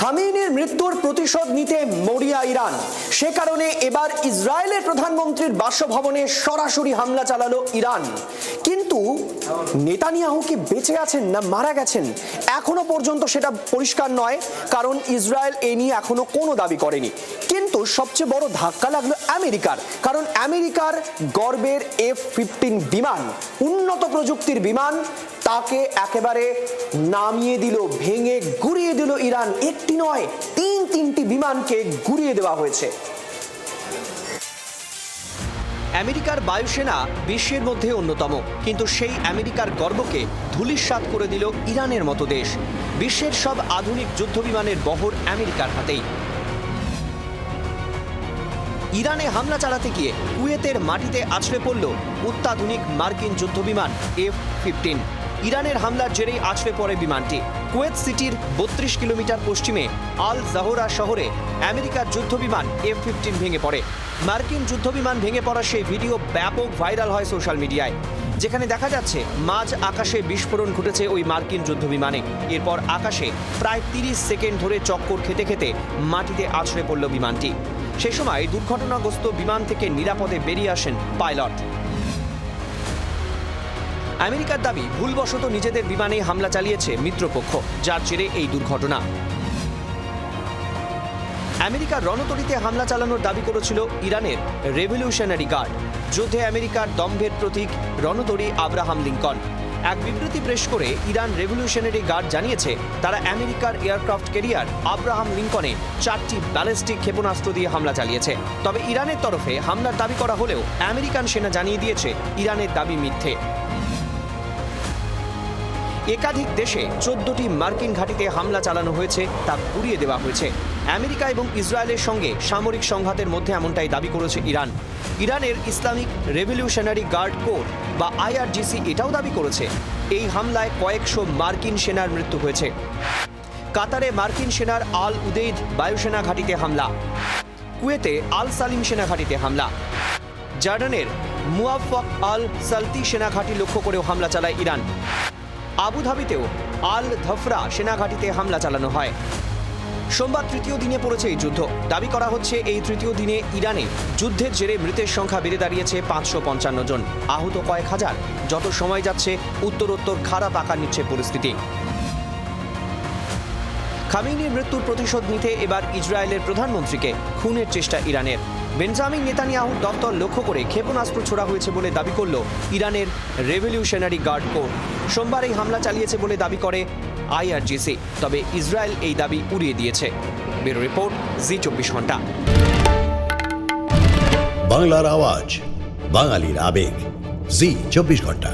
খামেনির মৃত্যুর প্রতিশোধ নিতে মরিয়া ইরান। সে কারণে এবার ইসরায়েলের প্রধানমন্ত্রীর বাসভবনে সরাসরি হামলা চালালো ইরান। কিন্তু নেতানিয়াহু কি বেঁচে আছেন না মারা গেছেন এখনো পর্যন্ত সেটা পরিষ্কার নয়, কারণ ইসরায়েল এ নিয়ে এখনো কোনো দাবি করেনি। কিন্তু সবচেয়ে বড় ধাক্কা লাগলো আমেরিকার, কারণ আমেরিকার গর্বের F-15 বিমান, উন্নত প্রযুক্তির বিমান, তাকে একেবারে নামিয়ে দিল, ভেঙে গুড়িয়ে দিল ইরান। একটি নয়, তিনটি বিমানকে গুড়িয়ে দেওয়া হয়েছে। আমেরিকার বায়ুসেনা বিশ্বের মধ্যে অন্যতম, কিন্তু সেই আমেরিকার গর্বকে ধূলিসাৎ করে দিল ইরানের মতো দেশ। বিশ্বের সব আধুনিক যুদ্ধবিমানের বহর আমেরিকার হাতেই। ইরানে হামলা চালাতে গিয়ে কুয়েতের মাটিতে আছড়ে পড়ল অত্যাধুনিক মার্কিন যুদ্ধবিমান F-15। ইরানের হামলার জেরেই আছড়ে পড়ে বিমানটি। কুয়েত সিটির 32 কিলোমিটার পশ্চিমে আল জাহরা শহরে আমেরিকার যুদ্ধবিমান F-15 ভেঙে পড়ে। মার্কিন যুদ্ধবিমান ভেঙে পড়ার সেই ভিডিও ব্যাপক ভাইরাল হয় সোশ্যাল মিডিয়ায়, যেখানে দেখা যাচ্ছে মাঝ আকাশে বিস্ফোরণ ঘটেছে ওই মার্কিন যুদ্ধবিমানে। এরপর আকাশে প্রায় 30 সেকেন্ড ধরে চক্কর খেতে খেতে মাটিতে আছড়ে পড়ল বিমানটি। সে সময় দুর্ঘটনাগ্রস্ত বিমান থেকে নিরাপদে বেরিয়ে আসেন পাইলট। আমেরিকার দাবি, ভুলবশত নিজেদের বিমানে হামলা চালিয়েছে মিত্রপক্ষ, যার জেরে এই দুর্ঘটনা। আমেরিকার রণতরীতে হামলা চালানোর দাবি করেছিল ইরানের রেভলিউশনারি গার্ড। যুদ্ধে আমেরিকার দম্ভের প্রতীক রণতরী আব্রাহাম লিঙ্কন। এক বিবৃতি পেশ করে ইরান রেভলিউশনারি গার্ড জানিয়েছে, তারা আমেরিকার এয়ারক্রাফট ক্যারিয়ার আব্রাহাম লিঙ্কনে 4টি ব্যালিস্টিক ক্ষেপণাস্ত্র দিয়ে হামলা চালিয়েছে। তবে ইরানের তরফে হামলার দাবি করা হলেও আমেরিকান সেনা জানিয়ে দিয়েছে ইরানের দাবি মিথ্যে। একাধিক দেশে 14টি মার্কিন ঘাঁটিতে হামলা চালানো হয়েছে, তা গুড়িয়ে দেওয়া হয়েছে। আমেরিকা এবং ইসরায়েলের সঙ্গে সামরিক সংঘাতের মধ্যে এমনটাই দাবি করেছে ইরান। ইরানের ইসলামিক রেভলিউশনারি গার্ড কোর বা IRGC এটাও দাবি করেছে, এই হামলায় কয়েকশো মার্কিন সেনার মৃত্যু হয়েছে। কাতারে মার্কিন সেনার আল উদেইদ বায়ুসেনা ঘাঁটিতে হামলা, কুয়েতে আল সালিম সেনা ঘাঁটিতে হামলা, জর্ডানের মুয়াফফাক আল সালতি সেনা ঘাঁটি লক্ষ্য করেও হামলা চালায় ইরান। আবুধাবিতেও আল ধফরা সেনাঘাঁটিতে হামলা চালানো হয়। সোমবার তৃতীয় দিনে পড়েছে এই যুদ্ধ। দাবি করা হচ্ছে, এই তৃতীয় দিনে ইরানে যুদ্ধের জেরে মৃতের সংখ্যা বেড়ে দাঁড়িয়েছে 555 জন, আহত কয়েক হাজার। যত সময় যাচ্ছে উত্তরোত্তর খারাপ আকার নিচ্ছে পরিস্থিতি। খামেনির মৃত্যুর প্রতিশোধ নিতে এবার ইসরায়েলের প্রধানমন্ত্রীকে খুনের চেষ্টা ইরানের। বেঞ্জামিন নেতানিয়াহুর দপ্তর লক্ষ্য করে ক্ষেপণাস্ত্র ছোড়া হয়েছে বলে দাবি করল ইরানের রেভলিউশনারি গার্ড কোর। সোমবার এই হামলা চালিয়েছে বলে দাবি করে IRGC, তবে ইসরায়েল এই দাবি উড়িয়ে দিয়েছে। ব্যুরো রিপোর্ট, জি24 ঘন্টা। বাংলার আওয়াজ, বাঙালির আবেগ, জি24 ঘন্টা।